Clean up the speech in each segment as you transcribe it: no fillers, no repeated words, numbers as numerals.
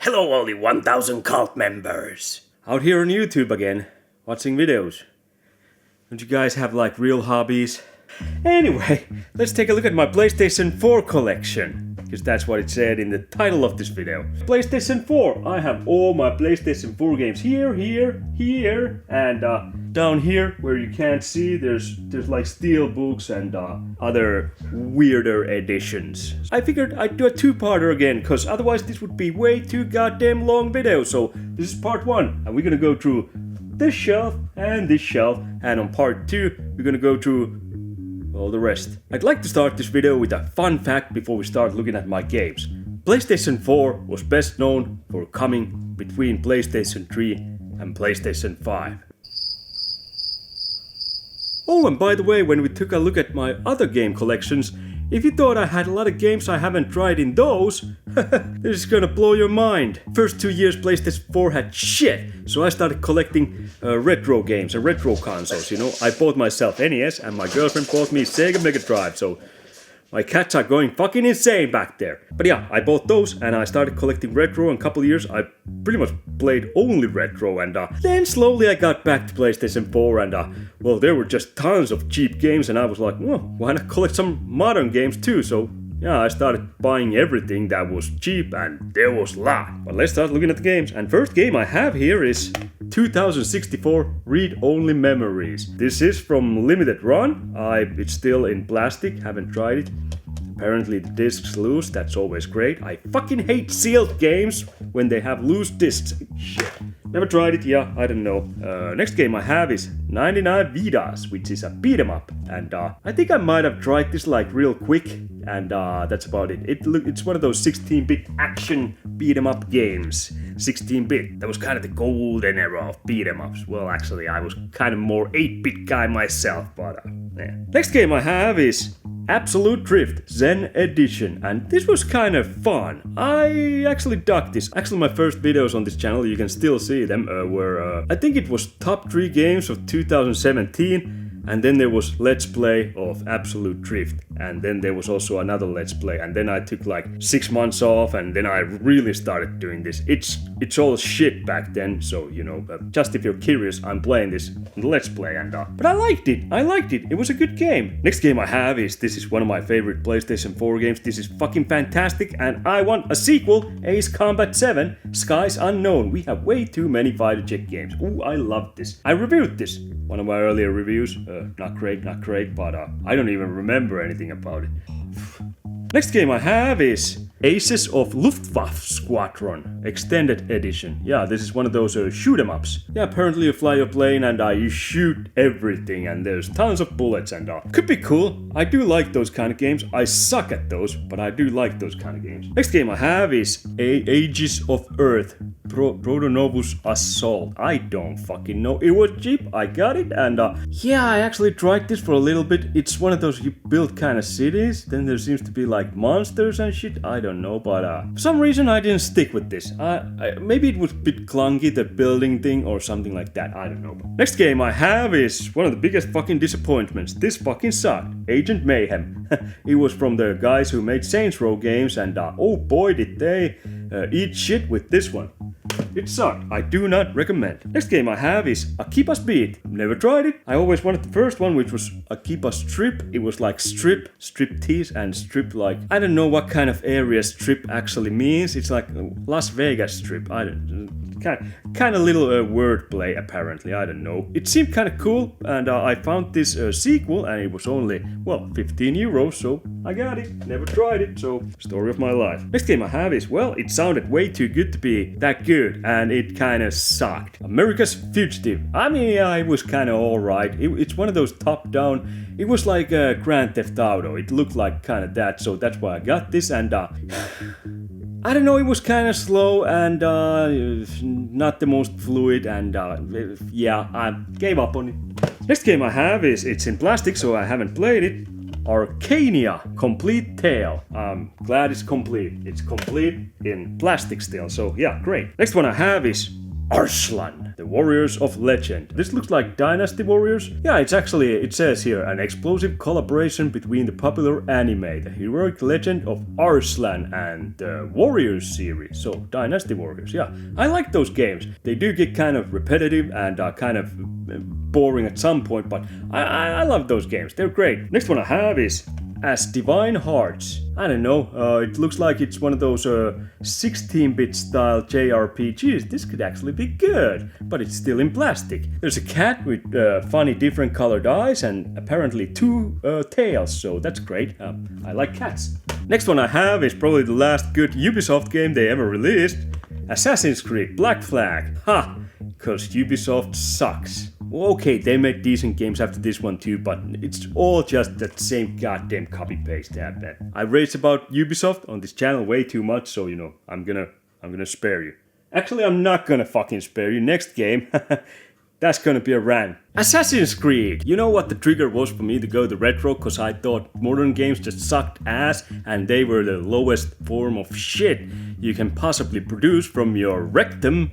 Hello all you 1000 cult members. Out here on YouTube again, watching videos. Don't you guys have like real hobbies? Anyway, let's take a look at my PlayStation 4 collection. Because that's what it said in the title of this video. PlayStation 4. I have all my PlayStation 4 games here, and down here where you can't see, there's like steel books and other weirder editions. I figured I'd do a two-parter again, because otherwise this would be way too goddamn long video. So this is part 1, and we're gonna go through this shelf, and on part 2 we're gonna go through all the rest. I'd like to start this video with a fun fact before we start looking at my games. PlayStation 4 was best known for coming between PlayStation 3 and PlayStation 5. Oh, and by the way, when we took a look at my other game collections, if you thought I had a lot of games I haven't tried in those, this is gonna blow your mind. First 2 years PlayStation 4 had shit, so I started collecting retro games and retro consoles, you know. I bought myself NES and my girlfriend bought me Sega Mega Drive, so my cats are going fucking insane back there. But yeah, I bought those and I started collecting retro. In a couple of years I pretty much played only retro, and then slowly I got back to PlayStation 4 and well, there were just tons of cheap games and I was like, well, why not collect some modern games too? So yeah, I started buying everything that was cheap, and there was a lot. But let's start looking at the games. And first game I have here is 2064 Read-Only Memories. This is from Limited Run. It's still in plastic, haven't tried it. Apparently the disc's loose, that's always great. I fucking hate sealed games when they have loose discs. Shit. Never tried it, yeah, I don't know. Next game I have is 99 Vidas, which is a beat 'em up. And I think I might have tried this like real quick, and that's about it. It's one of those 16-bit action beat 'em up games. 16-bit, that was kind of the golden era of beat 'em ups. Well, actually, I was kind of more 8-bit guy myself, but yeah. Next game I have is Absolute Drift Zen Edition, and this was kind of fun. I actually dug this. Actually, my first videos on this channel, you can still see them, were I think it was top 3 games of 2017. And then there was Let's Play of Absolute Drift. And then there was also another Let's Play. And then I took like 6 months off, and then I really started doing this. It's all shit back then, so you know, just if you're curious, I'm playing this Let's Play, and but I liked it. It was a good game. Next game I have this is one of my favorite PlayStation 4 games. This is fucking fantastic, and I want a sequel. Ace Combat 7, Skies Unknown. We have way too many fighter jet games. Ooh, I love this. I reviewed this. One of my earlier reviews. Not great, but I don't even remember anything about it. Next game I have is Aces of Luftwaffe Squadron Extended Edition. Yeah, this is one of those shoot 'em ups. Yeah, apparently you fly your plane and you shoot everything, and there's tons of bullets, and could be cool. I do like those kind of games. I suck at those, but I do like those kind of games. Next game I have is Ages of Earth Protonovus Assault. I don't fucking know. It was cheap, I got it, and yeah, I actually tried this for a little bit. It's one of those you build kind of cities, then there seems to be like monsters and shit. I don't know, but for some reason I didn't stick with this. Maybe it was a bit clunky, the building thing, or something like that. I don't know. Next game I have is one of the biggest fucking disappointments. This fucking sucked. Agent Mayhem. It was from the guys who made Saints Row games, and oh boy did they eat shit with this one. It sucked. I do not recommend. Next game I have is Akiba's Beat. Never tried it. I always wanted the first one, which was Akiba Strip. It was like strip tease, and strip like, I don't know what kind of area strip actually means. It's like Las Vegas Strip. I don't kind of little wordplay apparently. I don't know. It seemed kind of cool, and I found this sequel, and it was only, well, 15 euros, so I got it. Never tried it, so story of my life. Next game I have is, well, it sounded way too good to be that good, and it kind of sucked. America's Fugitive. I mean, yeah, it was kind of alright. It's one of those top-down. It was like Grand Theft Auto. It looked like kind of that, so that's why I got this, and I don't know, it was kind of slow and not the most fluid, and yeah, I gave up on it. Next game I have it's in plastic, so I haven't played it. Arcania Complete Tale. I'm glad it's complete. It's complete in plastic still, so yeah, great. Next one I have is Arslan, the Warriors of Legend. This looks like Dynasty Warriors. Yeah, it says here, an explosive collaboration between the popular anime, the heroic legend of Arslan, and the Warriors series. So, Dynasty Warriors, yeah. I like those games. They do get kind of repetitive and kind of boring at some point, but I love those games. They're great. Next one I have is As Divine Hearts. I don't know, it looks like it's one of those 16-bit style JRPGs. This could actually be good, but it's still in plastic. There's a cat with funny different colored eyes and apparently 2 tails, so that's great. I like cats. Next one I have is probably the last good Ubisoft game they ever released. Assassin's Creed Black Flag. Ha! Cause Ubisoft sucks. Okay, they made decent games after this one too, but it's all just that same goddamn copy-paste. I rage about Ubisoft on this channel way too much, so you know, I'm gonna spare you. Actually, I'm not gonna fucking spare you. Next game, that's gonna be a rant. Assassin's Creed! You know what the trigger was for me to go to retro? Cause I thought modern games just sucked ass and they were the lowest form of shit you can possibly produce from your rectum.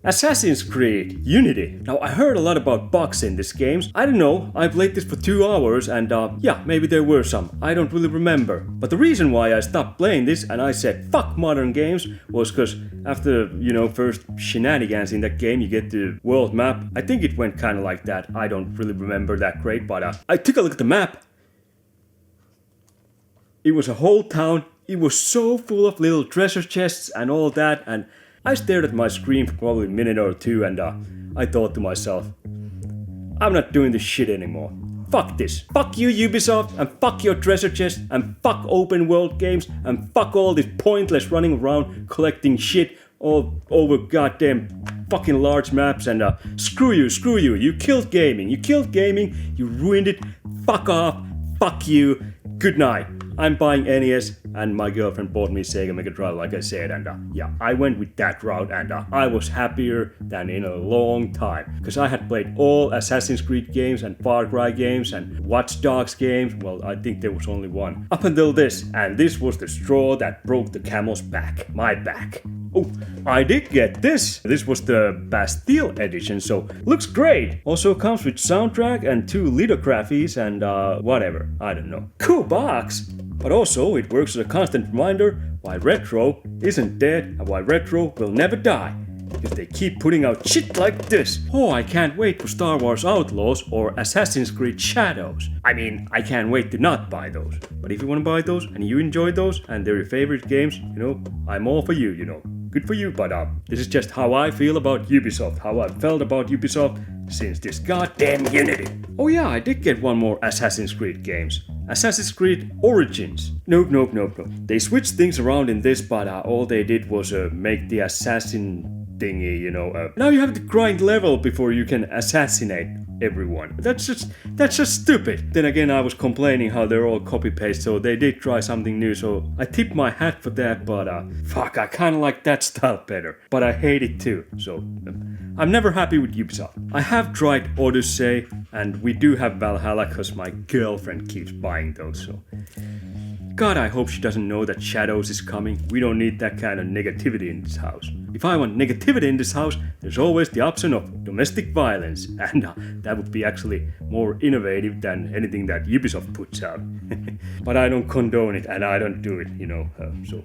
Assassin's Creed Unity. Now, I heard a lot about bugs in this game. I don't know, I played this for 2 hours and yeah, maybe there were some. I don't really remember. But the reason why I stopped playing this and I said fuck modern games was because after, you know, first shenanigans in that game, you get the world map. I think it went kind of like that. I don't really remember that great, but I took a look at the map. It was a whole town. It was so full of little treasure chests and all that, and I stared at my screen for probably a minute or two and I thought to myself, I'm not doing this shit anymore. Fuck this. Fuck you Ubisoft and fuck your treasure chest and fuck open world games and fuck all this pointless running around collecting shit all over goddamn fucking large maps and screw you, you killed gaming, you ruined it, fuck off, fuck you, good night. I'm buying NES and my girlfriend bought me Sega Mega Drive like I said and yeah, I went with that route and I was happier than in a long time because I had played all Assassin's Creed games and Far Cry games and Watch Dogs games, well I think there was only one, up until this, and this was the straw that broke the camel's back, my back. Oh, I did get this. This was the Bastille edition, so looks great. Also comes with soundtrack and 2 lithographies and whatever, I don't know. Cool box! But also it works as a constant reminder why retro isn't dead and why retro will never die. If they keep putting out shit like this. Oh, I can't wait for Star Wars Outlaws or Assassin's Creed Shadows. I mean, I can't wait to not buy those. But if you want to buy those and you enjoy those and they're your favorite games, you know, I'm all for you, you know. Good for you, but this is just how I feel about Ubisoft, how I've felt about Ubisoft since this goddamn Unity. Oh yeah, I did get one more Assassin's Creed games. Assassin's Creed Origins. Nope. They switched things around in this, but all they did was make the assassin thingy, you know. Now you have to grind level before you can assassinate everyone. That's just stupid. Then again, I was complaining how they're all copy-paste, so they did try something new, so I tip my hat for that, but fuck, I kinda like that style better. But I hate it too, so I'm never happy with Ubisoft. I have tried Odyssey, and we do have Valhalla because my girlfriend keeps buying those, so... God, I hope she doesn't know that Shadows is coming. We don't need that kind of negativity in this house. If I want negativity in this house, there's always the option of domestic violence, and that would be actually more innovative than anything that Ubisoft puts out. But I don't condone it, and I don't do it, you know, so...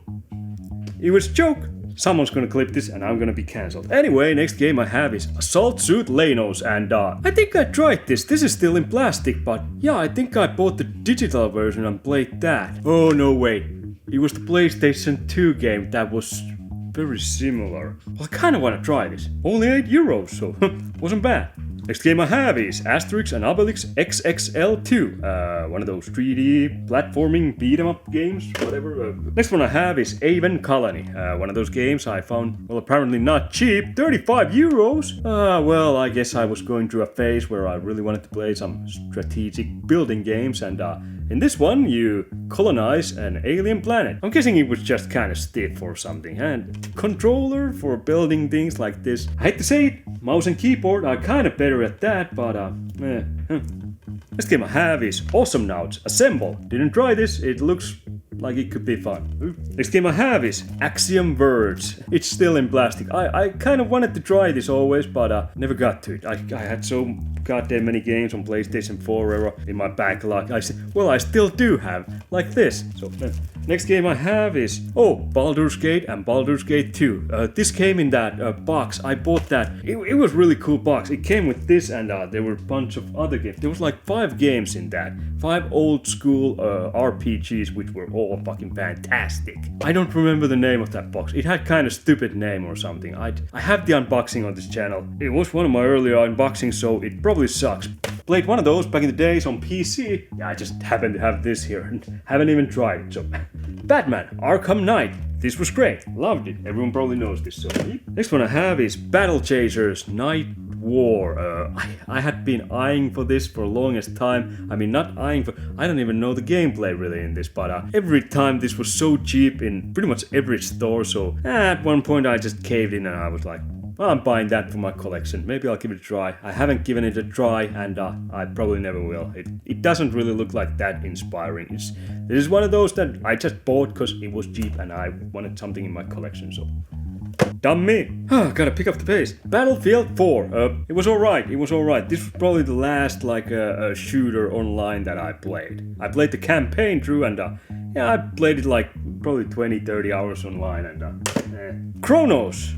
It was a joke! Someone's gonna clip this and I'm gonna be cancelled. Anyway, next game I have is Assault Suit Lanos, and I think I tried this. This is still in plastic, but yeah, I think I bought the digital version and played that. Oh no, wait. It was the PlayStation 2 game that was very similar. Well, I kinda wanna try this. Only €8, so wasn't bad. Next game I have is Asterix and Obelix XXL2, one of those 3D platforming beat-em-up games, whatever. Next one I have is Aven Colony, one of those games I found, well, apparently not cheap, €35. Well, I guess I was going through a phase where I really wanted to play some strategic building games, and in this one you colonize an alien planet. I'm guessing it was just kind of stiff or something, and controller for building things like this. I hate to say it, mouse and keyboard are kind of better at that, but Next game I have is Awesome Nauts Assemble. Didn't try this, it looks like it could be fun. Next game I have is Axiom Verge. It's still in plastic. I kind of wanted to try this always, but never got to it. I had so goddamn many games on PlayStation 4 era in my backlog. I still do have, like this. So next game I have is Baldur's Gate and Baldur's Gate 2. This came in that box. I bought that. It was really cool box. It came with this, and there were a bunch of other games. There was like 5 games in that. 5 old school RPGs, which were all fucking fantastic. I don't remember the name of that box. It had kind of stupid name or something. I have the unboxing on this channel. It was one of my earlier unboxings, so it probably sucks. Played one of those back in the days on PC. Yeah, I just happen to have this here and haven't even tried it. So, Batman Arkham Knight. This was great. Loved it. Everyone probably knows this. So, next one I have is Battle Chasers Night War. I had been eyeing for this for the longest time. I mean, not eyeing for... I don't even know the gameplay really in this, but every time this was so cheap in pretty much every store, so at one point I just caved in and I was like, well, I'm buying that for my collection. Maybe I'll give it a try. I haven't given it a try, and I probably never will. It doesn't really look like that inspiring. This is one of those that I just bought because it was cheap and I wanted something in my collection, so... Dumb me. Gotta pick up the pace. Battlefield 4. It was alright. This was probably the last a shooter online that I played. I played the campaign through and I played it like probably 20-30 hours online and Chronos.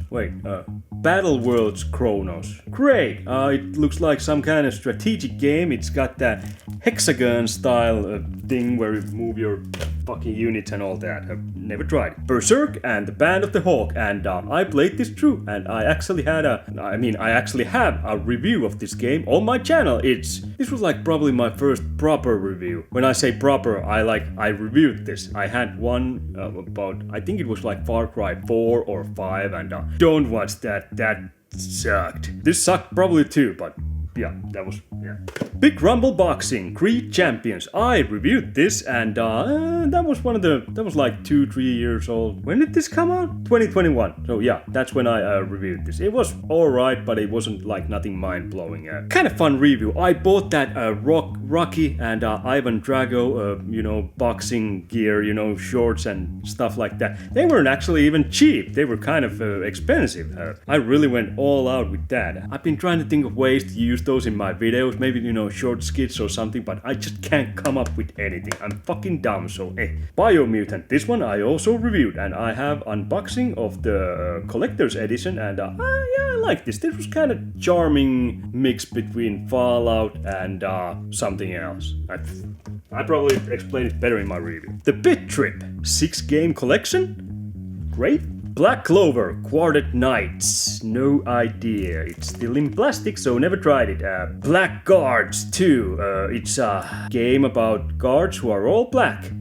Battle Worlds Chronos. Great. It looks like some kind of strategic game. It's got that hexagon style thing where you move your fucking units and all that. I've never tried it. Berserk and the Band of the Hawk, and I played this through, and I actually have a review of this game on my channel. This was like probably my first proper review. When I say proper, I reviewed this. I had one about, I think it was like Far Cry 4 or 5, and don't watch that. That sucked. This sucked probably too, but yeah, that was. Big Rumble Boxing, Creed Champions. I reviewed this and that was like 2-3 years old. When did this come out? 2021. So yeah, that's when I reviewed this. It was alright, but it wasn't like nothing mind-blowing. Kind of fun review. I bought that Rocky and Ivan Drago, boxing gear, shorts and stuff like that. They weren't actually even cheap. They were kind of expensive. I really went all out with that. I've been trying to think of ways to use those in my videos, maybe short skits or something, but I just can't come up with anything. I'm fucking dumb, so Biomutant, this one I also reviewed, and I have unboxing of the collector's edition, and I like this. This was kind of charming mix between Fallout and something else. I probably explained it better in my review. The Bit Trip 6-game collection? Great. Black Clover, Quartet Knights, no idea. It's still in plastic, so never tried it. Black Guards 2, it's a game about guards who are all black.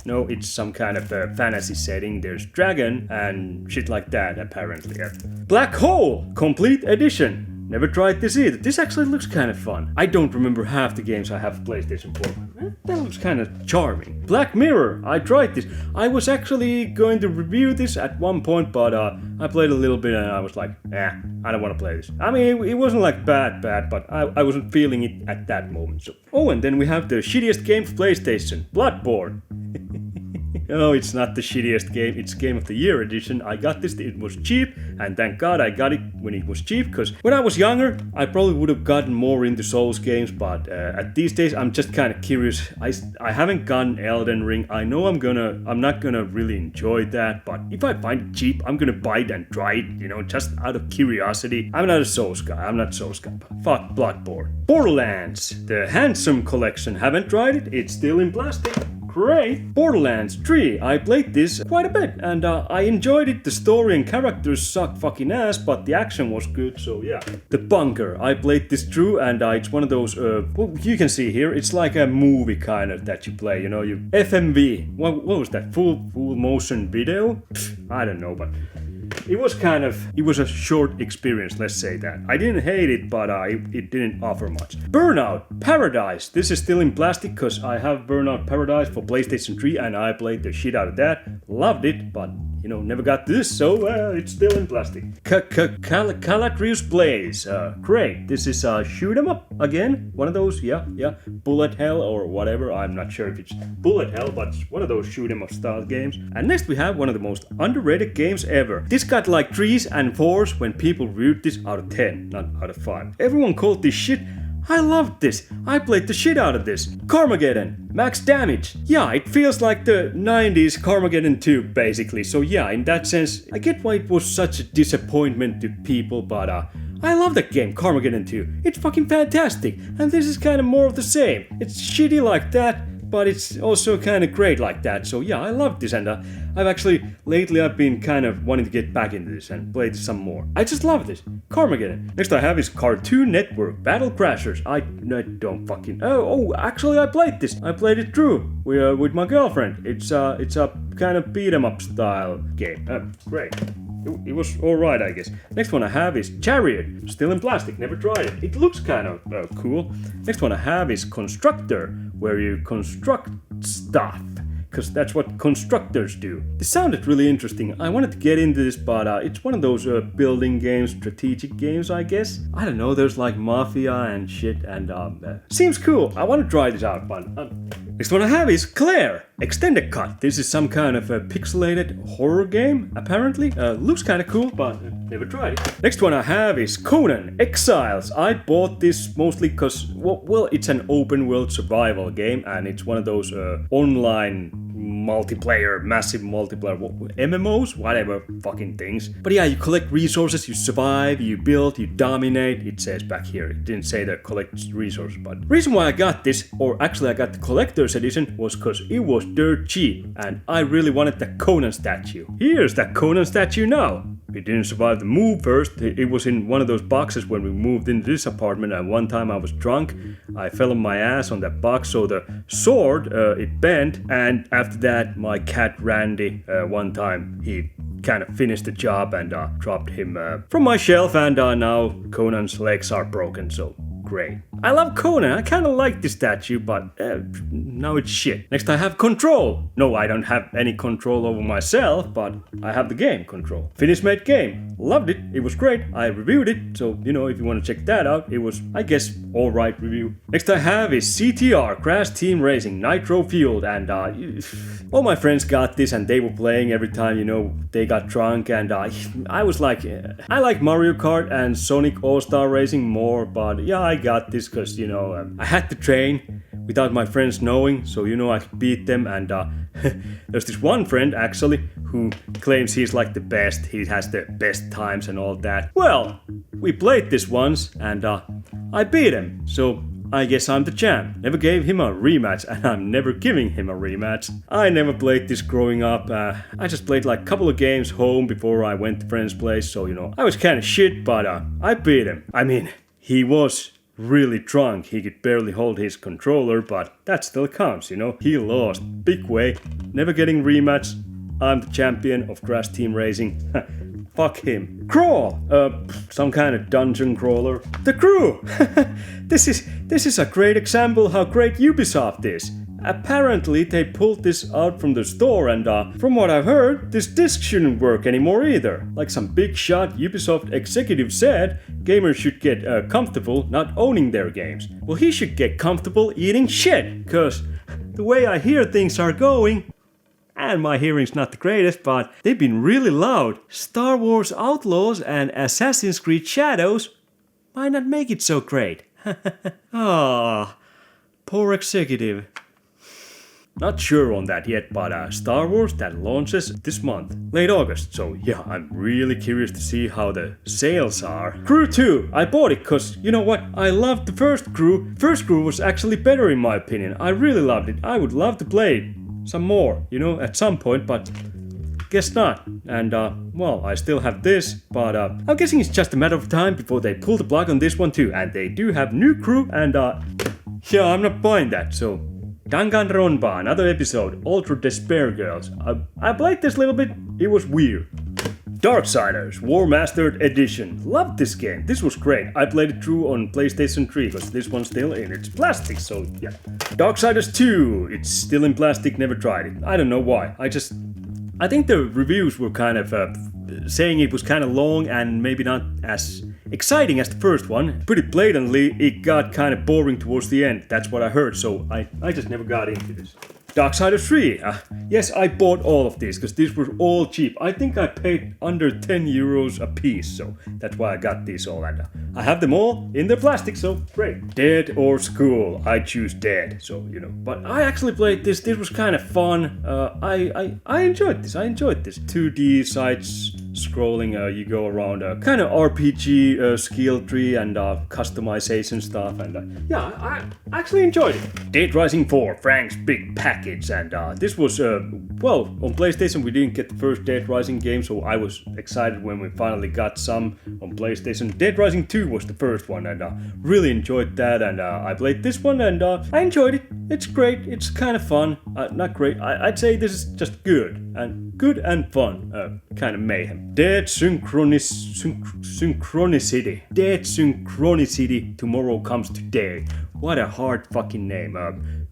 No, it's some kind of fantasy setting. There's dragon and shit like that, apparently. Black Hole, Complete Edition. Never tried this either. This actually looks kind of fun. I don't remember half the games I have for PlayStation 4. That looks kind of charming. Black Mirror. I tried this. I was actually going to review this at one point, but I played a little bit and I was like, I don't want to play this. I mean, it wasn't like bad, but I wasn't feeling it at that moment. So. And then we have the shittiest game for PlayStation, Bloodborne. No, it's not the shittiest game. It's Game of the Year edition. I got this. It was cheap, and thank God I got it when it was cheap, because when I was younger, I probably would have gotten more into Souls games, but at these days, I'm just kind of curious. I haven't gotten Elden Ring. I know I'm not gonna really enjoy that, but if I find it cheap, I'm gonna buy it and try it, just out of curiosity. I'm not a Souls guy. Fuck Bloodborne. Borderlands, the Handsome Collection. Haven't tried it. It's still in plastic. Great! Borderlands 3. I played this quite a bit and I enjoyed it. The story and characters suck fucking ass, but the action was good, so yeah. The Bunker. I played this through and it's one of those, you can see here, it's like a movie kind of that you play, you FMV. What was that? Full motion video? I don't know, but... It was a short experience, let's say that. I didn't hate it, but it didn't offer much. Burnout Paradise. This is still in plastic because I have Burnout Paradise for PlayStation 3 and I played the shit out of that. Loved it, but never got this, so it's still in plastic. Calatrius Blaze. Great. This is a shoot 'em up again. One of those, yeah. Bullet Hell or whatever. I'm not sure if it's Bullet Hell, but it's one of those shoot 'em up style games. And next we have one of the most underrated games ever. This got like 3s and 4s when people reviewed this out of 10, not out of 5. Everyone called this shit. I loved this. I played the shit out of this. Carmageddon. Max damage. Yeah, it feels like the 90s Carmageddon 2, basically. So yeah, in that sense, I get why it was such a disappointment to people, but I love that game, Carmageddon 2. It's fucking fantastic. And this is kind of more of the same. It's shitty like that, but it's also kind of great like that. So yeah, I love this, and lately I've been kind of wanting to get back into this and play this some more. I just love this. Carmageddon. Next I have is Cartoon Network Battle Crashers. I don't fucking... actually I played this. I played it through with my girlfriend. It's a kind of beat 'em up style game. Great. It was alright, I guess. Next one I have is Chariot. Still in plastic, never tried it. It looks kind of cool. Next one I have is Constructor, where you construct stuff. Because that's what constructors do. This sounded really interesting. I wanted to get into this, but it's one of those building games, strategic games, I guess. I don't know, there's like Mafia and shit, and seems cool. I want to try this out, but... Next one I have is Claire, Extended Cut. This is some kind of a pixelated horror game, apparently. Looks kind of cool, but never tried it. Next one I have is Conan, Exiles. I bought this mostly because, well, it's an open world survival game, and it's one of those online multiplayer, massive multiplayer, MMOs, whatever fucking things. But yeah, you collect resources, you survive, you build, you dominate. It says back here, it didn't say that collect resources, but the reason why I got this, or actually I got the collector's edition, was because it was dirt cheap, and I really wanted the Conan statue. Here's that Conan statue now. It didn't survive the move first. It was in one of those boxes when we moved into this apartment, and one time I was drunk. I fell on my ass on that box, so the sword, it bent, and after that my cat Randy, one time he kind of finished the job and dropped him from my shelf, and now Conan's legs are broken, so great. I love Conan, I kinda like this statue, but now it's shit. Next I have Control. No, I don't have any control over myself, but I have the game Control. Finnish made game. Loved it, it was great. I reviewed it, so if you want to check that out, it was, I guess, alright review. Next I have is CTR, Crash Team Racing, Nitro Fueled, and all my friends got this and they were playing every time, they got drunk, and I was like, I like Mario Kart and Sonic All-Star Racing more, but yeah, I got this because, I had to train without my friends knowing, so I could beat them, and there's this one friend actually who claims he's like the best, he has the best times and all that. Well, we played this once, and I beat him, so I guess I'm the champ. Never gave him a rematch, and I'm never giving him a rematch. I never played this growing up. I just played like a couple of games home before I went to friend's place, so I was kind of shit, but I beat him. I mean, he was really drunk. He could barely hold his controller, but that still counts, He lost. Big way. Never getting rematch. I'm the champion of Crash Team Racing. Fuck him. Crawl! Some kind of dungeon crawler. The Crew! This is a great example how great Ubisoft is. Apparently they pulled this out from the store, and from what I've heard, this disc shouldn't work anymore either. Like some big shot Ubisoft executive said, gamers should get comfortable not owning their games. Well, he should get comfortable eating shit, cause the way I hear things are going, and my hearing's not the greatest, but they've been really loud. Star Wars Outlaws and Assassin's Creed Shadows might not make it so great. Poor executive. Not sure on that yet, but Star Wars that launches this month, late August, so yeah, I'm really curious to see how the sales are. Crew 2, I bought it cause, you know what, I loved the first Crew. First Crew was actually better in my opinion, I really loved it. I would love to play it some more, at some point, but guess not. And well, I still have this, but I'm guessing it's just a matter of time before they pull the plug on this one too, and they do have new Crew, and yeah, I'm not buying that, so Danganronpa, another episode, Ultra Despair Girls. I played this little bit, it was weird. Darksiders, War Mastered Edition. Loved this game, this was great. I played it through on PlayStation 3, because this one's still in its plastic, so yeah. Darksiders 2, it's still in plastic, never tried it. I don't know why, I think the reviews were kind of saying it was kind of long and maybe not as exciting as the first one. Pretty blatantly, it got kind of boring towards the end. That's what I heard, so I just never got into this. Darksiders 3. Yes, I bought all of these because these were all cheap. I think I paid under 10 euros a piece, so that's why I got these all. And I have them all in their plastic, so great. Dead or School. I choose Dead, so you know. But I actually played this. This was kind of fun. I enjoyed this. 2D sides scrolling, you go around a kind of RPG skill tree and customization stuff, and yeah, I actually enjoyed it. Dead Rising 4, Frank's Big Package, and this was, well, on PlayStation we didn't get the first Dead Rising game, so I was excited when we finally got some on PlayStation. Dead Rising 2 was the first one, and really enjoyed that, and I played this one, and I enjoyed it. It's great, it's kind of fun, not great, I'd say this is just good and fun, kind of mayhem. Dead Synchronicity. Dead Synchronicity. Tomorrow Comes Today. What a hard fucking name.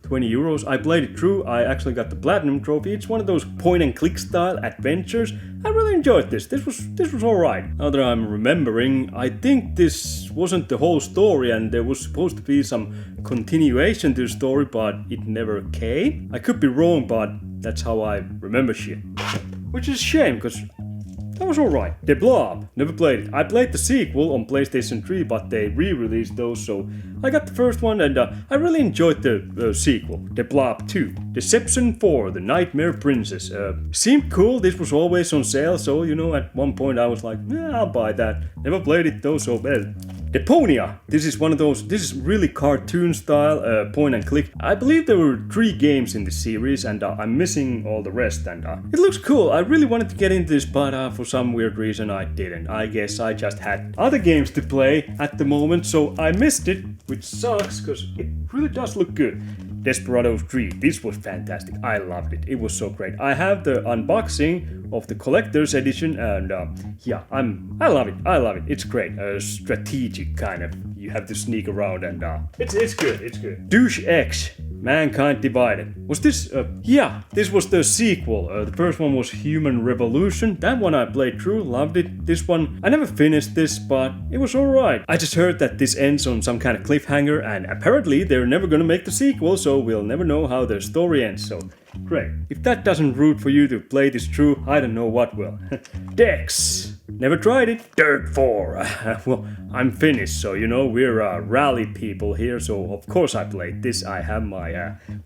20 euros. I played it through. I actually got the platinum trophy. It's one of those point and click style adventures. I really enjoyed this. This was alright. Now that I'm remembering, I think this wasn't the whole story and there was supposed to be some continuation to the story, but it never came. I could be wrong, but that's how I remember shit. Which is a shame, because that was alright. The Blob, never played it. I played the sequel on PlayStation 3, but they re-released those, so I got the first one and I really enjoyed the sequel. The Blob 2. Deception 4, The Nightmare Princess. Seemed cool, this was always on sale, so you know, at one point I was like, yeah, I'll buy that. Never played it though, so well. Deponia. This is one of those, this is really cartoon style, point and click. I believe there were 3 games in the series and I'm missing all the rest, and it looks cool. I really wanted to get into this, but for some weird reason I didn't. I guess I just had other games to play at the moment, so I missed it, which sucks because it really does look good. Desperados 3. This was fantastic. I loved it. It was so great. I have the unboxing of the collector's edition, and yeah, I love it. I love it. It's great. Strategic kind of. You have to sneak around, and it's good. It's good. Douche X. Mankind Divided. Was this? Yeah, this was the sequel. The first one was Human Revolution. That one I played through, loved it. This one, I never finished this, but it was alright. I just heard that this ends on some kind of cliffhanger, and apparently they're never gonna make the sequel, so we'll never know how the story ends, so great. If that doesn't root for you to play this through, I don't know what will. Dex. Never tried it. Dirt 4. Well, I'm Finnish, so you know, we're rally people here, so of course I played this. I have my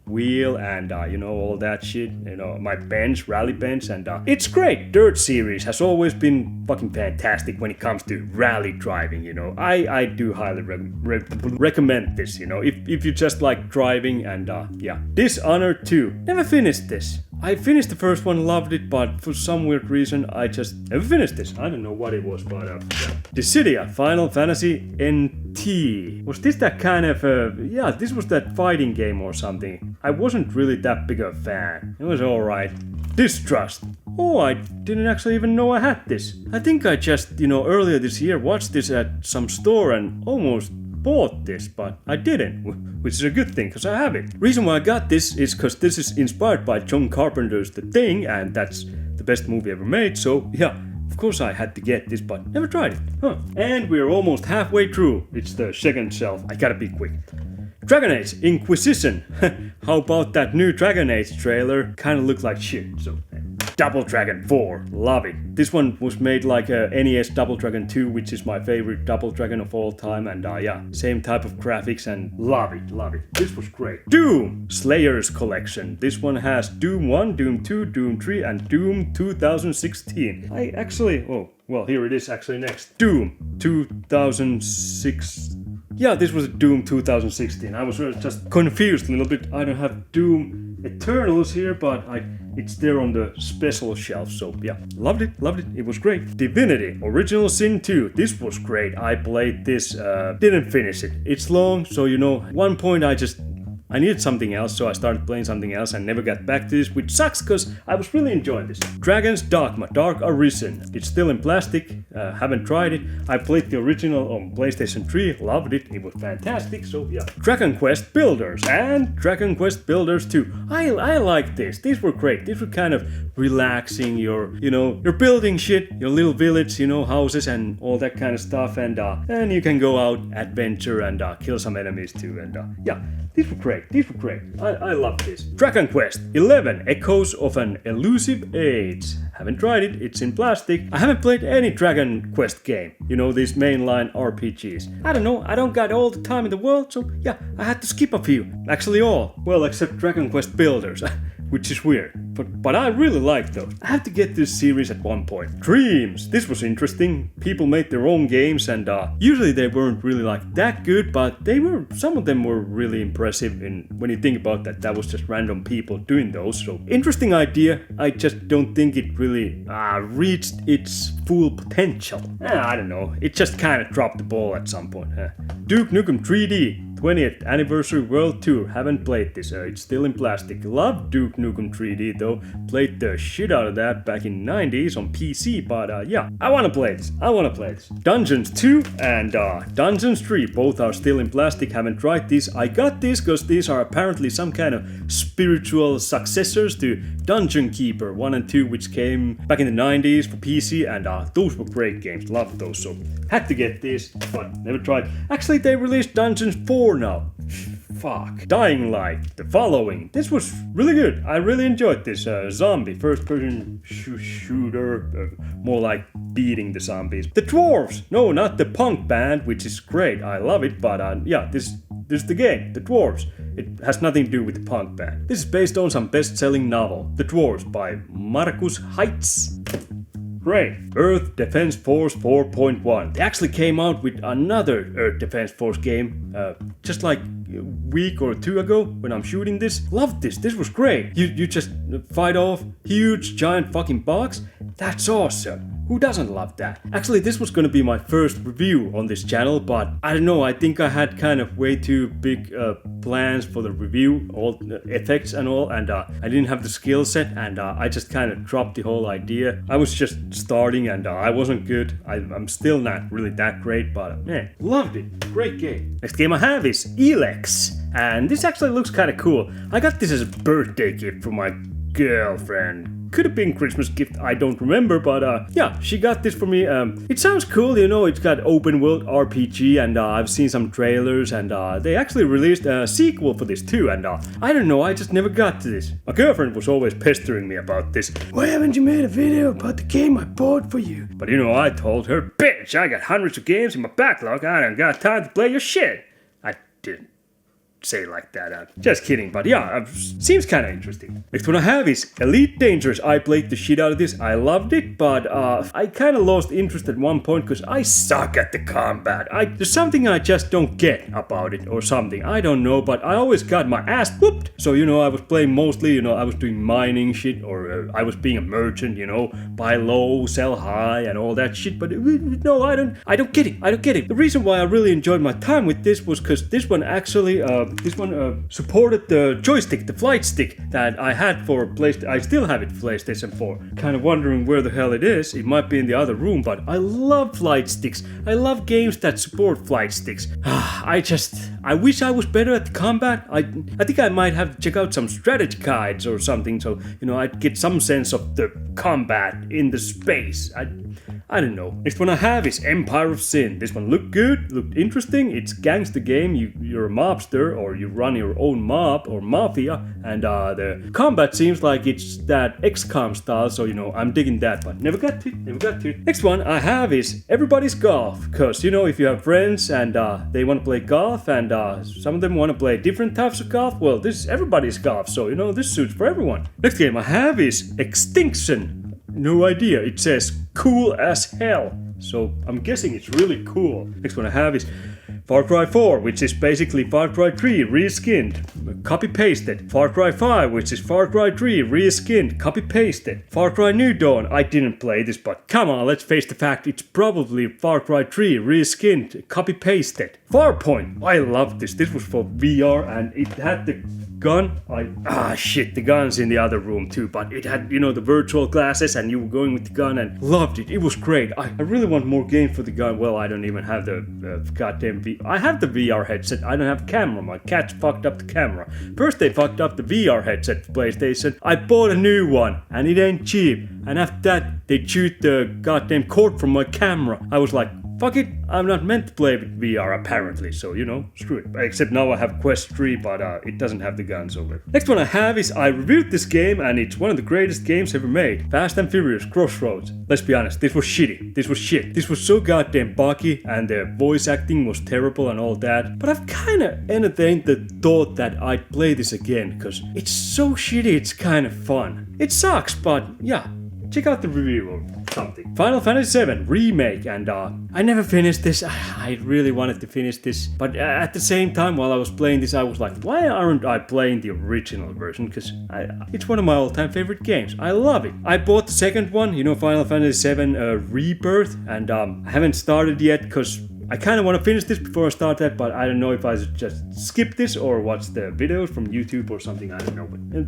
wheel and you know, all that shit, you know, my bench, rally bench, and it's great. Dirt series has always been fucking fantastic when it comes to rally driving, you know. I do highly recommend this, you know, if you just like driving, and yeah. Dishonored 2. Never finished this. I finished the first one, loved it, but for some weird reason I just never finished this. I don't know what it was, but yeah. Dissidia, Final Fantasy NT. Was this that kind of, yeah, this was that fighting game or something. I wasn't really that big a fan. It was alright. Distrust. Oh, I didn't actually even know I had this. I think I just, you know, earlier this year watched this at some store and almost bought this, but I didn't, which is a good thing because I have it. Reason why I got this is because this is inspired by John Carpenter's The Thing, and that's the best movie ever made, so yeah, of course I had to get this, but never tried it. And we're almost halfway through. It's the second shelf. I gotta be quick. Dragon Age Inquisition. How about that new Dragon Age trailer? Kinda looked like shit, so. Double Dragon 4, love it. This one was made like a NES Double Dragon 2, which is my favorite Double Dragon of all time, and yeah, same type of graphics, and love it. This was great. Doom Slayers Collection. This one has Doom 1, Doom 2, Doom 3, and Doom 2016. I actually, oh, well, here it is actually next. Doom 2006. Yeah, this was Doom 2016. I was just confused a little bit. I don't have Doom Eternals here, but it's there on the special shelf, so yeah. Loved it. It was great. Divinity, Original Sin 2. This was great. I played this, didn't finish it. It's long, so you know, at one point I I needed something else, so I started playing something else and never got back to this, which sucks because I was really enjoying this. Dragon's Dogma, Dark Arisen. It's still in plastic, haven't tried it. I played the original on PlayStation 3, loved it, it was fantastic, so yeah. Dragon Quest Builders and Dragon Quest Builders 2. I like this. These were great. These were kind of relaxing. You're building shit, your little village, houses and all that kind of stuff, and you can go out, adventure, and kill some enemies too, and yeah. These were great. I love this. Dragon Quest 11 Echoes of an Elusive Age. Haven't tried it, it's in plastic. I haven't played any Dragon Quest game. These mainline RPGs. I don't know, I don't got all the time in the world, so yeah, I had to skip a few. Actually all. Well, except Dragon Quest Builders. Which is weird, but I really like those. I have to get this series at one point. Dreams, this was interesting. People made their own games, and usually they weren't really like that good, but some of them were really impressive. And when you think about that was just random people doing those. So interesting idea. I just don't think it really reached its full potential. I don't know. It just kind of dropped the ball at some point. Duke Nukem 3D. 20th Anniversary World Tour. Haven't played this, it's still in plastic. Love Duke Nukem 3D though. Played the shit out of that back in 90s on PC, but yeah, I wanna play this. Dungeons 2 and Dungeons 3, both are still in plastic, haven't tried these. I got these because these are apparently some kind of spiritual successors to Dungeon Keeper 1 and 2, which came back in the 90s for PC, and those were great games, loved those, so had to get this, but never tried. Actually, they released Dungeons 4 now. Fuck. Dying Light, The Following. This was really good. I really enjoyed this zombie first-person shooter, more like beating the zombies. The Dwarves. No, not the punk band, which is great. I love it, but yeah, this is the game. The Dwarves. It has nothing to do with the punk band. This is based on some best-selling novel, The Dwarves by Markus Heitz. Great. Earth Defense Force 4.1. They actually came out with another Earth Defense Force game just like a week or two ago when I'm shooting this. Loved this. This was great. You just fight off huge giant fucking bugs. That's awesome. Who doesn't love that? Actually, this was gonna be my first review on this channel, but I don't know, I think I had kind of way too big plans for the review, all the effects and all, and I didn't have the skill set, and I just kind of dropped the whole idea. I was just starting, and I wasn't good. I'm still not really that great, but man, loved it. Great game. Next game I have is Elex, and this actually looks kind of cool. I got this as a birthday gift from my girlfriend. Could have been Christmas gift, I don't remember, but yeah, she got this for me. It sounds cool, it's got open world RPG, and I've seen some trailers, and they actually released a sequel for this too, and I don't know, I just never got to this. My girlfriend was always pestering me about this. Why haven't you made a video about the game I bought for you? But I told her, bitch, I got hundreds of games in my backlog, I don't got time to play your shit. I didn't say it like that. Just kidding, but yeah, seems kind of interesting. Next one I have is Elite Dangerous. I played the shit out of this. I loved it, but I kind of lost interest at one point because I suck at the combat. There's something I just don't get about it or something. I don't know, but I always got my ass whooped. So, I was playing mostly, I was doing mining shit, or I was being a merchant, buy low, sell high, and all that shit. But no, I don't get it. The reason why I really enjoyed my time with this was because this one actually supported the joystick, the flight stick that I had for PlayStation. I still have it for PlayStation 4. Kind of wondering where the hell it is. It might be in the other room, but I love flight sticks. I love games that support flight sticks. I wish I was better at the combat. I think I might have to check out some strategy guides or something, so I'd get some sense of the combat in the space. I don't know. Next one I have is Empire of Sin. This one looked good, looked interesting. It's gangster game. You're a mobster, or you run your own mob or mafia, and the combat seems like it's that XCOM style, so I'm digging that, but never got to it. Next one I have is Everybody's Golf, because if you have friends and they want to play golf, and some of them want to play different types of golf, well, this is Everybody's Golf, so this suits for everyone. Next game I have is Extinction. No idea. It says cool as hell. so I'm guessing it's really cool. Next one I have is Far Cry 4, which is basically Far Cry 3 reskinned, copy-pasted. Far Cry 5, which is Far Cry 3 reskinned, copy-pasted. Far Cry New Dawn, I didn't play this, but come on, let's face the fact, it's probably Far Cry 3 reskinned, copy-pasted. Farpoint, I love this. This was for VR and it had the gun. The gun's in the other room too, but it had, the virtual glasses and you were going with the gun and loved it. It was great. I really want more games for the gun. Well, I don't even have the goddamn I have the VR headset. I don't have camera. My cats fucked up the camera. First they fucked up the VR headset for PlayStation. I bought a new one and it ain't cheap. And after that, they chewed the goddamn cord from my camera. I was like, fuck it, I'm not meant to play with VR apparently, so screw it. Except now I have Quest 3, but it doesn't have the guns over. Next one I have is I reviewed this game and it's one of the greatest games ever made. Fast and Furious Crossroads. Let's be honest, this was shitty. This was shit. This was so goddamn buggy and the voice acting was terrible and all that. But I've kinda entertained the thought that I'd play this again, because it's so shitty it's kinda fun. It sucks, but yeah. Check out the review or something. Final Fantasy VII Remake, and I never finished this. I really wanted to finish this, but at the same time while I was playing this I was like, why aren't I playing the original version? Because it's one of my all-time favorite games. I love it. I bought the second one, Final Fantasy VII Rebirth, and I haven't started yet because I kind of want to finish this before I start that, but I don't know if I should just skip this or watch the videos from YouTube or something, I don't know. But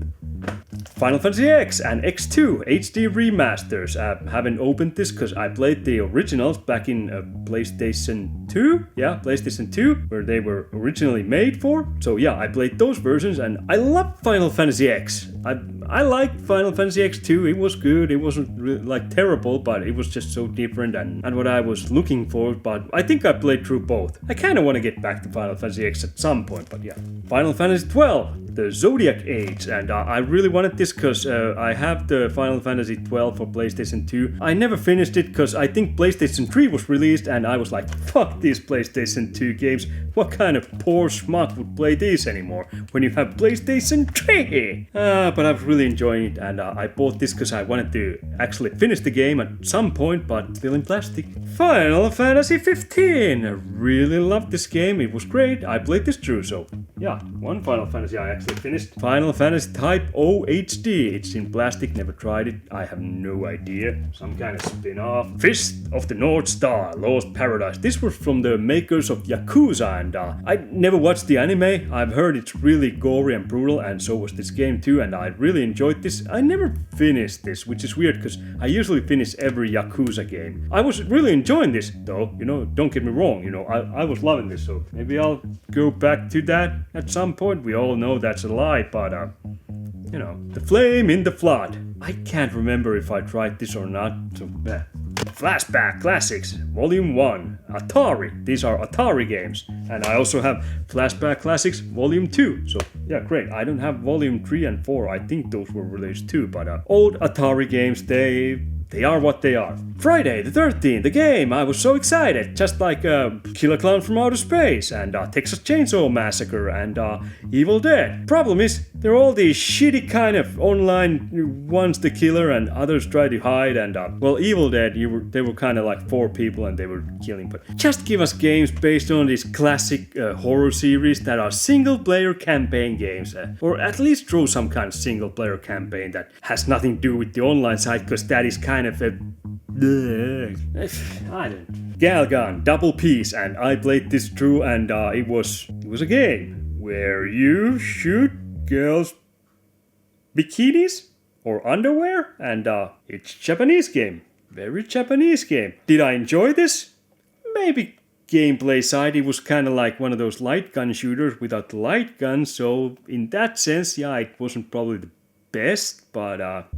Final Fantasy X and X2 HD remasters. Haven't opened this because I played the originals back in PlayStation 2. Yeah, PlayStation 2, where they were originally made for. So yeah, I played those versions and I love Final Fantasy X. I liked Final Fantasy X2. It was good. It wasn't really, terrible, but it was just so different and what I was looking for. But I think I played through both. I kind of want to get back to Final Fantasy X at some point, but yeah. Final Fantasy 12, the Zodiac Age, and I really wanted this because I have the Final Fantasy 12 for PlayStation 2. I never finished it because I think PlayStation 3 was released and I was like, fuck these PlayStation 2 games. What kind of poor schmuck would play these anymore when you have PlayStation 3? But I was really enjoying it and I bought this because I wanted to actually finish the game at some point, but still in plastic. Final Fantasy 15. I really loved this game. It was great. I played this through, so yeah, one Final Fantasy I actually finished. Final Fantasy Type O HD. It's in plastic, never tried it. I have no idea. Some kind of spin-off. Fist of the North Star, Lost Paradise. This was from the makers of Yakuza, and I never watched the anime. I've heard it's really gory and brutal, and so was this game too, and I really enjoyed this. I never finished this, which is weird because I usually finish every Yakuza game. I was really enjoying this though, don't get me wrong, I was loving this, so maybe I'll go back to that at some point. We all know that's a lie, but The Flame in the Flood. I can't remember if I tried this or not, so Flashback Classics Volume 1 Atari. These are Atari games, and I also have Flashback Classics Volume 2, so yeah, great. I don't have Volume 3 and 4, I think those were released too, but old Atari games, they are what they are. Friday the 13th, the game. I was so excited. Just like Killer Clown from Outer Space and Texas Chainsaw Massacre and Evil Dead. Problem is, they're all these shitty kind of online one's the killer and others try to hide and Evil Dead, they were kind of like 4 people and they were killing. But just give us games based on these classic horror series that are single player campaign games. Or at least throw some kind of single player campaign that has nothing to do with the online side, because that is kind of a I don't. Galgun Double Piece, and I played this through, and it was a game where you shoot girls' bikinis or underwear, and it's Japanese game, very Japanese game. Did I enjoy this? Maybe. Gameplay side, it was kind of like one of those light gun shooters without the light gun, so in that sense, yeah, it wasn't probably the best, but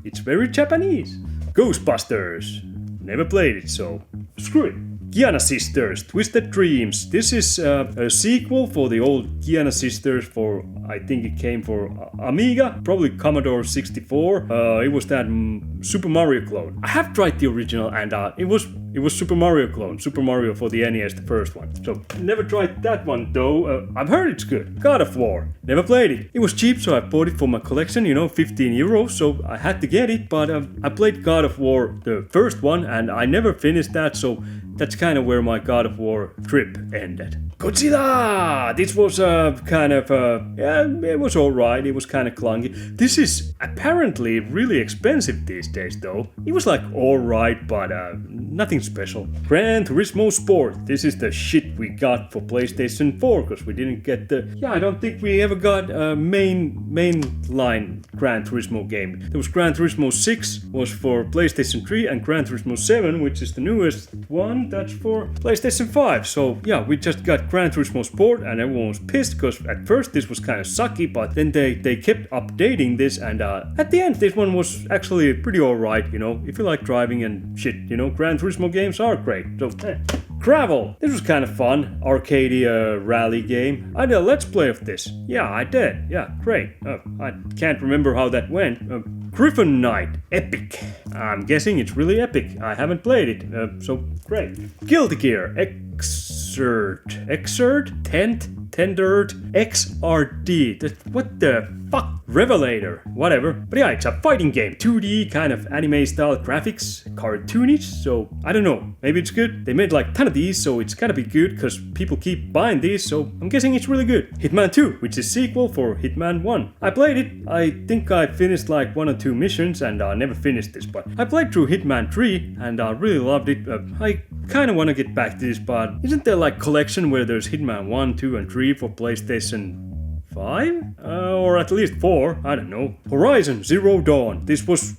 it's very Japanese. Ghostbusters. Never played it, so screw it. Giana Sisters, Twisted Dreams. This is a sequel for the old Giana Sisters for, I think it came for Amiga, probably Commodore 64. It was that Super Mario clone. I have tried the original and it was It was Super Mario clone, Super Mario for the NES, the first one. So never tried that one though. I've heard it's good. God of War. Never played it. It was cheap, so I bought it for my collection, 15 euros, so I had to get it, but I played God of War, the first one, and I never finished that, so that's kind of where my God of War trip ended. Godzilla! This was it was alright, it was kind of clunky. This is apparently really expensive these days though. It was like alright, but nothing special. Gran Turismo Sport. This is the shit we got for PlayStation 4, because we didn't get I don't think we ever got a mainline Gran Turismo game. There was Gran Turismo 6, was for PlayStation 3, and Gran Turismo 7, which is the newest one, that's for PlayStation 5. So yeah, we just got Gran Turismo Sport, and everyone was pissed because at first this was kind of sucky, but then they kept updating this, and at the end this one was actually pretty alright, if you like driving and shit, Gran Turismo games are great. So Gravel. This was kind of fun. Arcadia rally game. I did a let's play of this. Yeah, I did. Yeah, great. I can't remember how that went. Griffin Knight. Epic. I'm guessing it's really epic. I haven't played it, so great. Guilty Gear. Tendered. XRD. What the fuck? Revelator. Whatever. But yeah, it's a fighting game. 2D, kind of anime style graphics. Cartoonish. So, I don't know. Maybe it's good. They made like a ton of these, so it's gotta be good because people keep buying these, so I'm guessing it's really good. Hitman 2, which is sequel for Hitman 1. I played it. I think I finished like 1 or 2 missions, and I never finished this, but I played through Hitman 3 and I really loved it. I kind of want to get back to this, but isn't there like collection where there's Hitman 1, 2 and 3 for PlayStation 5? Or at least 4, I don't know. Horizon Zero Dawn. This was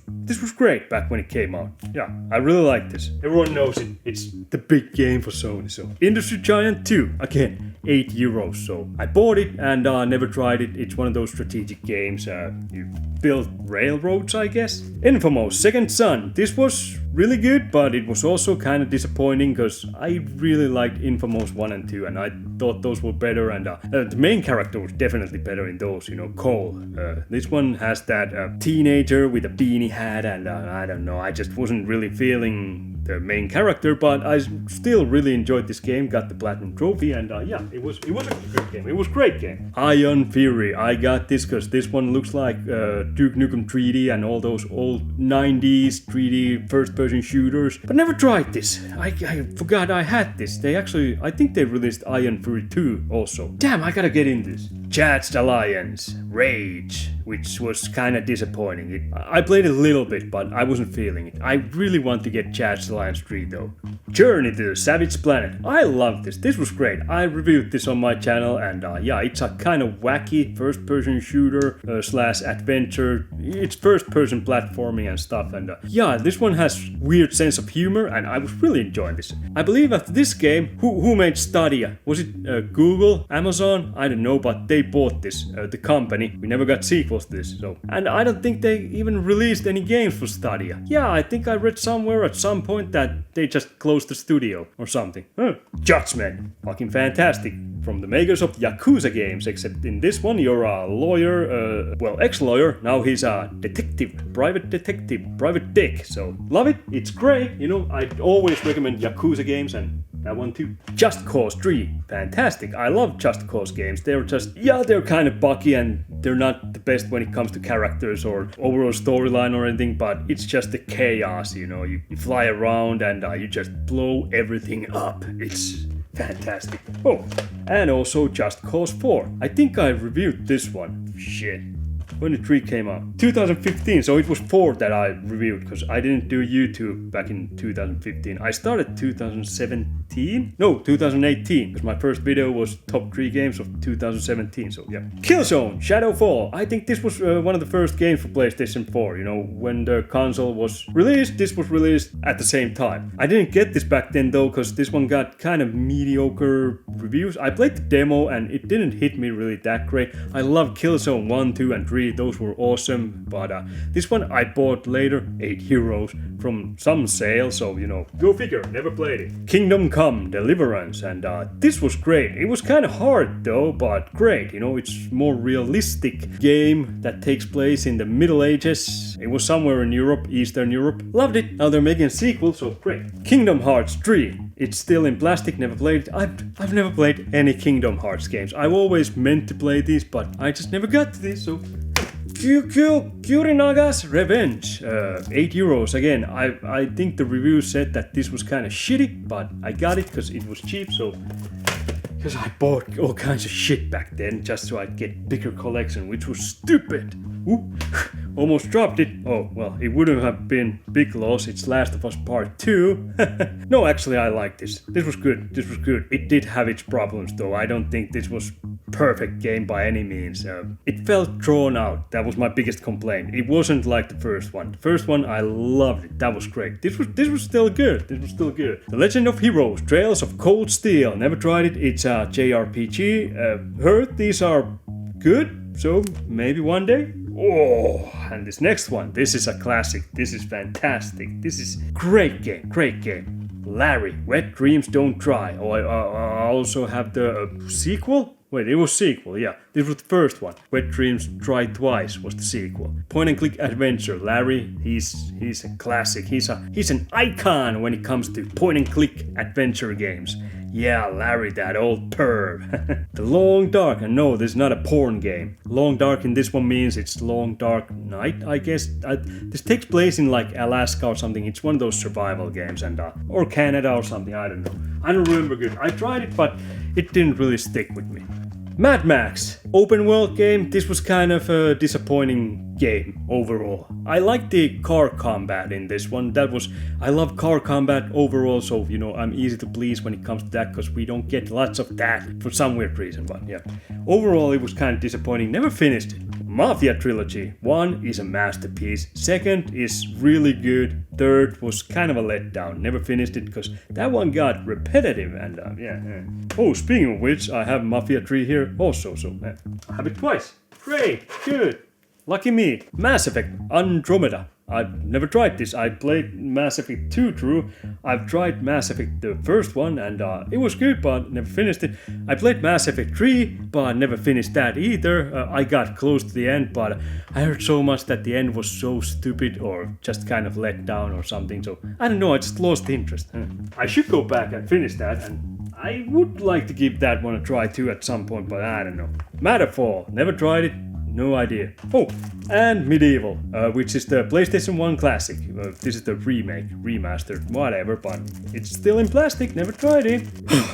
great back when it came out. Yeah, I really like this. Everyone knows it. It's the big game for Sony. So Industry Giant 2, again, 8 euros. So I bought it and never tried it. It's one of those strategic games. You build railroads, I guess. Infamous Second Son. This was really good, but it was also kind of disappointing because I really liked Infamous 1 and 2, and I thought those were better, and the main character was definitely better in those, Cole. This one has that teenager with a beanie hat, and I don't know, I just wasn't really feeling the main character, but I still really enjoyed this game, got the Platinum Trophy, and yeah, it was a good game, it was a great game. Iron Fury, I got this because this one looks like Duke Nukem 3D and all those old 90s 3D first-person shooters, but never tried this. I forgot I had this. I think they released Iron Fury 2 also. Damn, I gotta get in this. Charged Alliance, Rage, which was kind of disappointing. I played it a little bit, but I wasn't feeling it. I really want to get Charged Alliance 3 though. Journey to the Savage Planet. I love this. This was great. I reviewed this on my channel, and yeah, it's a kind of wacky first-person shooter / adventure. It's first-person platforming and stuff, and yeah, this one has weird sense of humor, and I was really enjoying this. I believe after this game, who made Stadia? Was it Google, Amazon? I don't know, but they bought this, the company. We never got sequels to this, so. And I don't think they even released any games for Stadia. Yeah, I think I read somewhere at some point that they just closed the studio or something. Judgment. Fucking fantastic. From the makers of Yakuza games, except in this one you're a lawyer, ex-lawyer. Now he's a private dick. So love it. It's great. I'd always recommend Yakuza games, and that one too. Just Cause 3. Fantastic. I love Just Cause games. They're kind of buggy, and they're not the best when it comes to characters or overall storyline or anything, but it's just the chaos, You fly around and you just blow everything up. It's fantastic. Oh, and also Just Cause 4. I think I reviewed this one. Shit. When the 3 came out? 2015, so it was 4 that I reviewed, because I didn't do YouTube back in 2015. I started 2017? No, 2018, because my first video was top 3 games of 2017, so yeah. Killzone Shadowfall. I think this was one of the first games for PlayStation 4, when the console was released, this was released at the same time. I didn't get this back then though, because this one got kind of mediocre reviews. I played the demo and it didn't hit me really that great. I love Killzone 1, 2 and 3, 3, those were awesome. But this one I bought later, €8 from some sale, so go figure, never played it. Kingdom Come Deliverance, and this was great. It was kind of hard though, but great. It's more realistic game that takes place in the Middle Ages. It was somewhere in Europe, Eastern Europe. Loved it. Now they're making a sequel, so great. Kingdom Hearts 3. It's still in plastic, never played it. I've never played any Kingdom Hearts games. I've always meant to play these, but I just never got to this, so... Kurinaga's Revenge. €8 again. I think the review said that this was kind of shitty, but I got it because it was cheap, so... Because I bought all kinds of shit back then just so I'd get bigger collection, which was stupid. Ooh, almost dropped it. Oh, well, it wouldn't have been big loss. It's Last of Us Part 2. No, actually, I like this. This was good. This was good. It did have its problems, though. I don't think this was perfect game by any means. It felt drawn out. That was my biggest complaint. It wasn't like the first one. The first one, I loved it. That was great. This was still good. This was still good. The Legend of Heroes, Trails of Cold Steel. Never tried it. It's a JRPG. Heard these are good, so maybe one day. Oh, and this next one, this is a classic. This is fantastic. This is great game. Larry, Wet Dreams Don't Dry. Oh, I also have the sequel. Wait, it was sequel, yeah. This was the first one. Wet Dreams Try Twice was the sequel. Point and click adventure. Larry, he's a classic. He's an icon when it comes to point and click adventure games. Yeah, Larry, that old perv. The Long Dark, and no, this is not a porn game. Long Dark in this one means it's Long Dark Night, I guess. This takes place in like Alaska or something. It's one of those survival games, and or Canada or something, I don't know. I don't remember good. I tried it, but it didn't really stick with me. Mad Max, open world game. This was kind of a disappointing game overall. I like the car combat in this one. I love car combat overall, so I'm easy to please when it comes to that because we don't get lots of that for some weird reason, but yeah. Overall it was kind of disappointing, never finished it. Mafia Trilogy. 1 is a masterpiece, 2nd is really good, 3rd was kind of a letdown, never finished it because that one got repetitive and yeah. Oh, speaking of which, I have Mafia 3 here also, so I have it twice. Great, good. Lucky me. Mass Effect Andromeda. I've never tried this. I played Mass Effect 2 through. I've tried Mass Effect the first one and it was good but never finished it. I played Mass Effect 3 but never finished that either. I got close to the end but I heard so much that the end was so stupid or just kind of let down or something. So I don't know, I just lost interest. I should go back and finish that and I would like to give that one a try too at some point, but I don't know. Matterfall. Never tried it. No idea. Oh, and Medieval, which is the PlayStation 1 classic. This is the remake, remastered, whatever, but it's still in plastic, never tried it.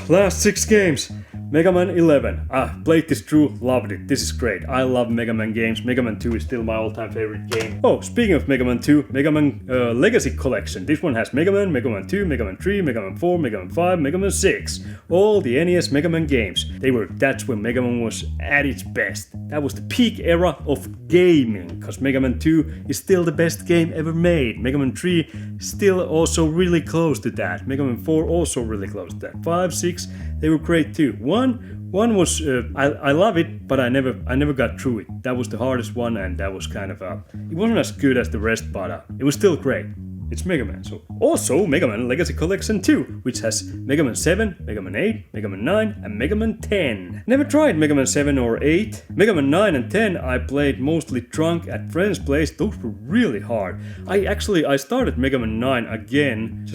Last 6 games. Mega Man 11. Played this through, loved it. This is great. I love Mega Man games. Mega Man 2 is still my all-time favorite game. Oh, speaking of Mega Man 2, Mega Man Legacy Collection. This one has Mega Man 2, Mega Man 3, Mega Man 4, Mega Man 5, Mega Man 6. All the NES Mega Man games. That's when Mega Man was at its best. That was the peak era of gaming, because Mega Man 2 is still the best game ever made. Mega Man 3 still also really close to that. Mega Man 4 also really close to that. 5, 6, they were great too. One was I love it, but I never got through it. That was the hardest one, and that was kind of it wasn't as good as the rest, but it was still great. It's Mega Man. So also Mega Man Legacy Collection 2, which has Mega Man 7, Mega Man 8, Mega Man 9, and Mega Man 10. Never tried Mega Man 7 or 8. Mega Man 9 and 10 I played mostly drunk at friends' place. Those were really hard. I started Mega Man 9 again,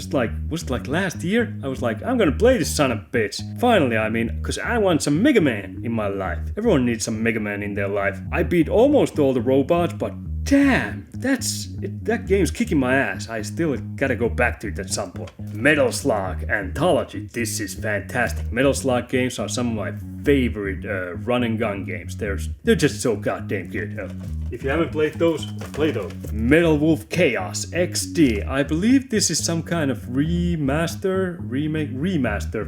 was it like last year? I was like, I'm gonna play this son of a bitch. Finally, because I want some Mega Man in my life. Everyone needs some Mega Man in their life. I beat almost all the robots, but damn, that game's kicking my ass. I still gotta go back to it at some point. Metal Slug Anthology. This is fantastic. Metal Slug games are some of my favorite run and gun games. They're just so goddamn good. If you haven't played those, play those. Metal Wolf Chaos XD. I believe this is some kind of remaster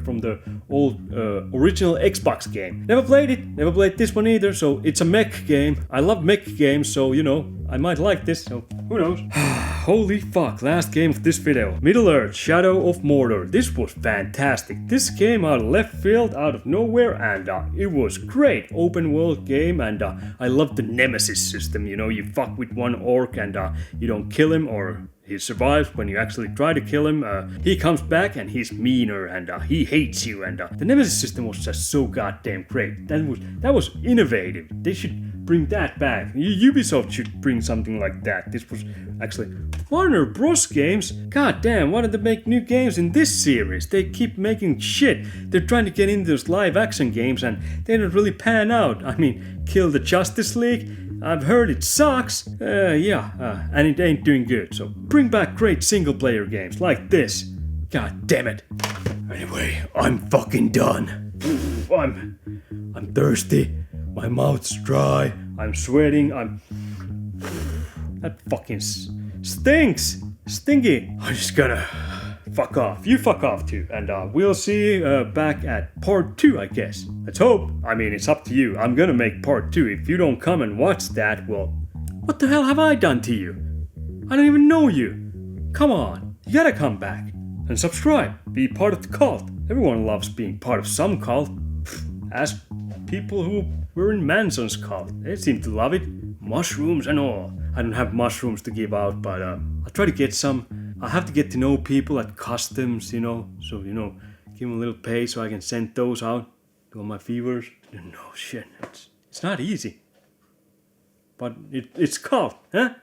from the old original Xbox game. Never played it. Never played this one either. So it's a mech game. I love mech games, so I might like this. So who knows? Holy fuck, last game of this video. Middle-earth, Shadow of Mordor. This was fantastic. This came out of left field, out of nowhere, and it was great. Open world game, and I love the nemesis system. You know, you fuck with one orc and you don't kill him, or he survives when you actually try to kill him. He comes back and he's meaner and he hates you, and the nemesis system was just so goddamn great. That was innovative. They should bring that back. Ubisoft should bring something like that. This was actually Warner Bros. Games. God damn, why did they make new games in this series? They keep making shit. They're trying to get into those live action games and they don't really pan out. I mean, Kill the Justice League. I've heard it sucks. And it ain't doing good. So bring back great single player games like this. God damn it. Anyway, I'm fucking done. I'm thirsty. My mouth's dry. I'm sweating. That fucking stinks. Stinky. I'm just gonna fuck off. You fuck off too. And we'll see you back at part 2, I guess. Let's hope. I mean, it's up to you. I'm gonna make part 2. If you don't come and watch that, well, what the hell have I done to you? I don't even know you. Come on. You gotta come back. And subscribe. Be part of the cult. Everyone loves being part of some cult. Ask people who were in Manson's cult. They seem to love it. Mushrooms and all. I don't have mushrooms to give out, but I'll try to get some. I have to get to know people at customs, you know. So, you know, give them a little pay so I can send those out to all my viewers. No shit. It's not easy. But it's cult, huh?